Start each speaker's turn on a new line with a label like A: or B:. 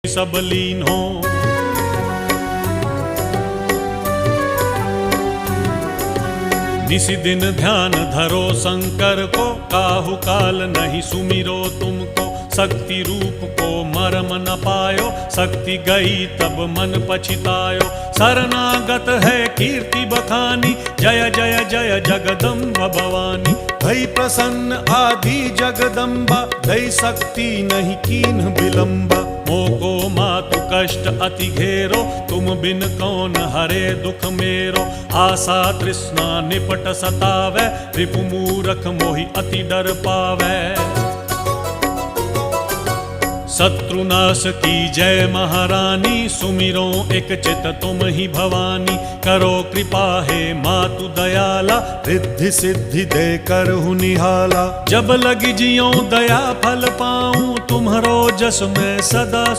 A: सब लीन हो। निसी दिन ध्यान धरो शंकर को, काहू काल नहीं सुमिरो तुमको। शक्ति रूप को मरम न पायो, शक्ति गई तब मन पछितायो। शरणागत है कीर्ति बखानी, जय जय जय जगदम्ब भवानी। भई प्रसन्न आदि जगदम्बा, दई शक्ति नहीं कीन्ह विलंबा। मोको मातु कष्ट अति घेरो, तुम बिन कौन हरे दुख मेरो। आशा तृष्णा निपट सतावै, रिपु मूरख मोहि अति डर पावै। शत्रुनाश की जय महारानी, सुमिरो एक चित तुम ही भवानी। करो कृपा हे मातु दयाला, रिद्धि सिद्धि दे करहु निहाला। जब लग जियो दया फल पाऊं, तुम्हरो जस मैं सदा